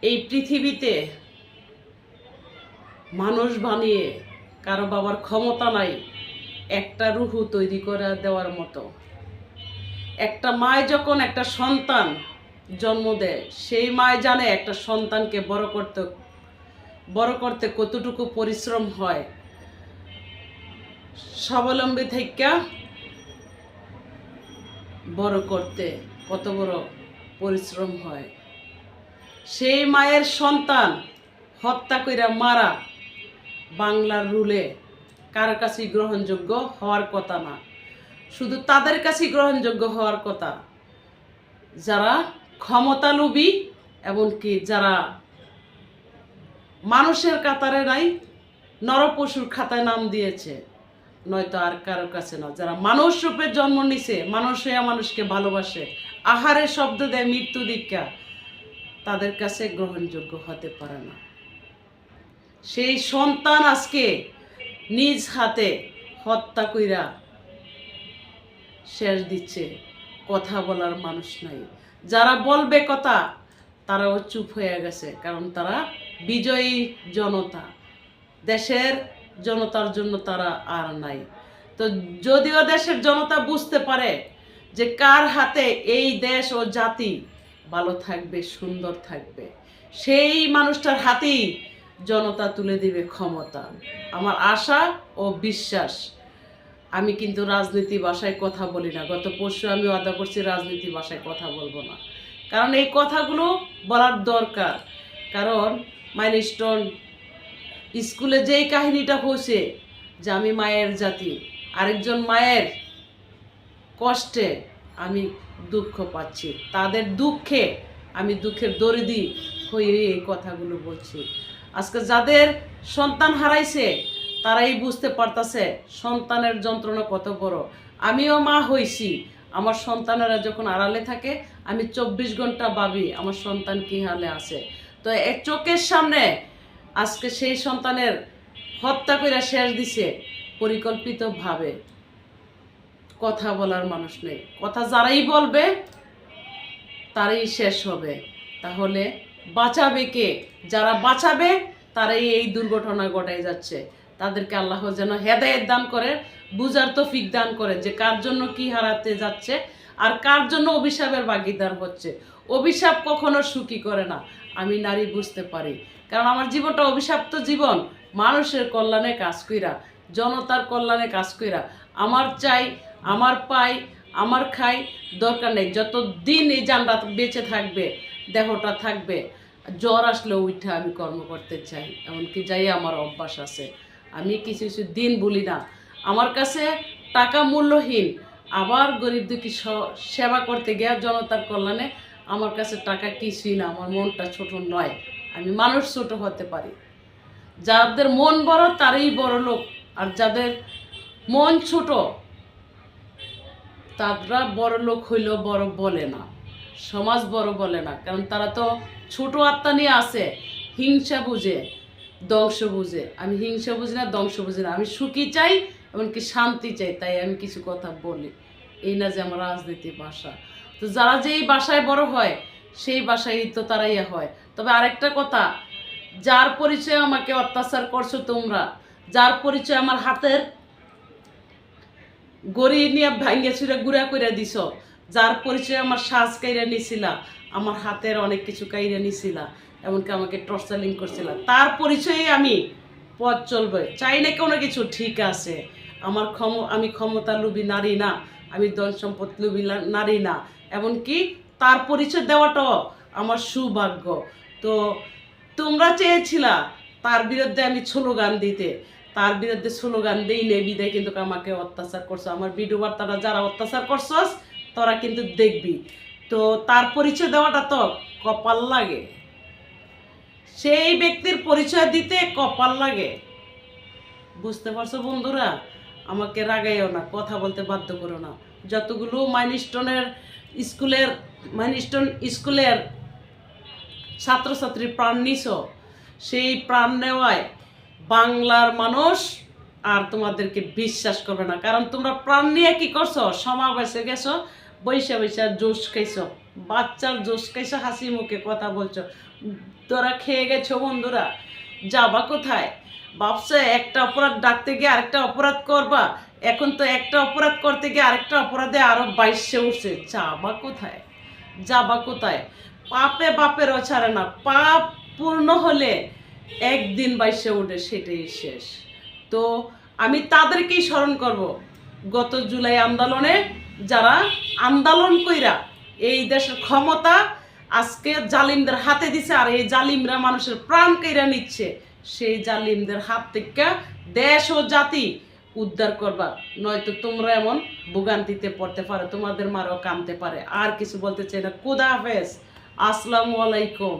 এই পৃথিবীতে মানুষ বানিয়ে কারো বাবার ক্ষমতা নাই একটা রুহু তৈরি করে দেওয়ার মতো। একটা মায় যখন একটা সন্তান জন্ম দেয়, সেই মায় জানে একটা সন্তানকে বড় করতে কতটুকু পরিশ্রম হয়। স্বাবলম্বী থেকে বড় করতে কত বড় পরিশ্রম হয়। সেই মায়ের সন্তান হত্যা কইরা মারা বাংলার রুলে কারো কাছেই গ্রহণযোগ্য হওয়ার কথা না। শুধু তাদের কাছেই গ্রহণযোগ্য হওয়ার কথা যারা ক্ষমতালোভী, এমনকি যারা মানুষের কাতারে নাই, নরপশুর খাতায় নাম দিয়েছে, নয়তো আর কারো কাছে না। যারা মানুষ রূপে জন্ম নিছে, মানুষ হয়ে মানুষকে ভালোবাসে, আহারে শব্দ দেয় মৃত্যু দীক্ষা, তাদের কাছে গ্রহণযোগ্য হতে পারে না। সেই সন্তান আজকে নিজ হাতে হত্যা কইরা শেষ দিচ্ছে। কথা বলার মানুষ নাই। যারা বলবে কথা তারাও চুপ হয়ে গেছে, কারণ তারা বিজয়ী জনতা, দেশের জনতার জন্য তারা আর নাই। তো যদিও দেশের জনতা বুঝতে পারে যে কার হাতে এই দেশ ও জাতি ভালো থাকবে, সুন্দর থাকবে, সেই মানুষটার হাতেই জনতা তুলে দিবে ক্ষমতা। আমার আশা ও বিশ্বাস। আমি কিন্তু রাজনীতি ভাষায় কথা বলি না। গত পরশু আমি ওয়াদা করছি রাজনীতি ভাষায় কথা বলবো না, কারণ এই কথাগুলো বলার দরকার। কারণ মাইলস্টোন স্কুলে যেই কাহিনীটা হয়েছে যে আমি মায়ের জাতি, আরেকজন মায়ের কষ্টে আমি দুঃখ পাচ্ছি, তাদের দুঃখে আমি দুঃখের দরিদি হয়ে এই কথাগুলো বলছি। আজকে যাদের সন্তান হারাইছে তারাই বুঝতে পারতাছে সন্তানের যন্ত্রণা কত বড়। আমিও মা হইছি, আমার সন্তানেরা যখন আড়ালে থাকে আমি 24 ঘন্টা ভাবি আমার সন্তান কী হালে আছে। তো এক চোখের সামনে আজকে সেই সন্তানের হত্যা করে শেষ দিছে পরিকল্পিতভাবে। কথা বলার মানুষ নেই। কথা যারাই বলবে তারাই শেষ হবে। তাহলে বাঁচাবে কে? যারা বাঁচাবে তারাই এই দুর্ঘটনা ঘটাই যাচ্ছে। তাদেরকে আল্লাহ যেন হেদায়েত দান করে, বুঝার তৌফিক দান করে যে কার জন্য কি হারাতে যাচ্ছে আর কার জন্য অভিশাপের ভাগীদার হচ্ছে। অভিশাপ কখনো সুখী করে না, আমি নারী বুঝতে পারি। কারণ আমার জীবনটা অভিশাপ্ত জীবন। মানুষের কল্যাণে কাজ কইরা, জনতার কল্যাণে কাজ কইরা আমার চাই, আমার পাই, আমার খাই, দরকার নেই। যত দিন এই জানটা বেঁচে থাকবে, দেহটা থাকবে, জ্বর আসলে উঠে আমি কর্ম করতে চাই। এমনকি যাই আমার অভ্যাস আছে, আমি কিছু কিছু দিন বলি না। আমার কাছে টাকা মূল্যহীন, আবার গরিব দুঃখী সেবা করতে গিয়ে জনতার কল্যাণে আমার কাছে টাকা কিছুই না। আমার মনটা ছোট নয়, আমি মানুষ ছোট হতে পারি। যাদের মন বড় তারাই বড় লোক, আর যাদের মন ছোট তারা বড় লোক হইলেও বড় বলে না, সমাজ বড় বলে না। কারণ তারা তো ছোট আত্মা নিয়ে আসে, হিংসা বুঝে, ধ্বংস বুঝে। আমি হিংসা বুঝি না, ধ্বংস বুঝি না। আমি সুখী চাই, এমনকি শান্তি চাই, তাই আমি কিছু কথা বলি। এই না যে আমার রাজনীতি ভাষা। তো যারা যেই বাসায় বড় হয় সেই বাসায় তো তারাই হয়। তবে আরেকটা কথা, যার পরিচয় আমাকে অত্যাচার করছো তোমরা, যার পরিচয় আমার হাতের গড়ি নিয়ে ভাঙ্গে ছুঁড়ে গুঁড়া করে দিছ, যার পরিচয় আমার শ্বাস কাইরা নিছিলা, আমার হাতের অনেক কিছু কাইরা নিছিলা, এমনকি আমাকে টর্চারিং করছিলা, তার পরিচয়ে আমি পথ চলবে। চাই না কোনো কিছু, ঠিক আছে। আমি ক্ষমতা লোভী নারী না, আমি ধন সম্পদ লোভী নারী না, এমনকি তার পরিচয় দেওয়াটাও আমার সৌভাগ্য। তো তোমরা চেয়েছিলা তার বিরুদ্ধে আমি স্লোগান দিতে, তার বিরুদ্ধে স্লোগান দেই নেই বিদায় কিন্তু আমাকে অত্যাচার করছো। আমার ভিডিও বার্তাটা যারা অত্যাচার করছস তোরা কিন্তু দেখবি। তো তার পরিচয় দেওয়াটা তো কপাল লাগে, সেই ব্যক্তির পরিচয় দিতে কপাল লাগে। বুঝতে পারছো বন্ধুরা? আমাকে রাগাইও না, কথা বলতে বাধ্য করো না। যতগুলো মাইলস্টোন স্কুলের ছাত্রছাত্রী প্রাণ নিছ, সেই প্রাণ নেওয়ায় বাংলার মানুষ আর তোমাদেরকে বিশ্বাস করবে না। কারণ তোমরা প্রাণ নিয়ে কি করছো? সমাবেশে গেছো, বৈশা বৈশা জোশ খাইছো, বাচ্চার জোশ কাইসা হাসি মুখে কথা বলছো। তোরা খেয়ে গেছো বন্ধুরা, যাবা কোথায়? ভাবছো একটা অপরাধ ডাকতে গিয়ে আরেকটা অপরাধ করবা, এখন তো একটা অপরাধ করতে গিয়ে আরেকটা অপরাধে আরো 22 উঠছে, যাবা কোথায়? যাবা কোথায়? পাপে বাপেরও ছাড়ে না, পাপ পূর্ণ হলে একদিন 22 উঠে, সেটাই শেষ। তো আমি তাদেরকেই স্মরণ করব, গত জুলাই আন্দোলনে যারা আন্দোলন কইরা এই দেশের ক্ষমতা আজকে জালিমদের হাতে দিছে, আর এই জালিমরা মানুষের প্রাণ কেড়ে নিচ্ছে। সেই জালিমদের হাত থেকে দেশ ও জাতি উদ্ধার করবা, নয়তো তোমরা এমন ভোগান্তিতে পড়তে পারো, তোমাদের মারও কামতে পারে। আর কিছু বলতে চাই না। খোদা হাফেজ, আসসালামু আলাইকুম।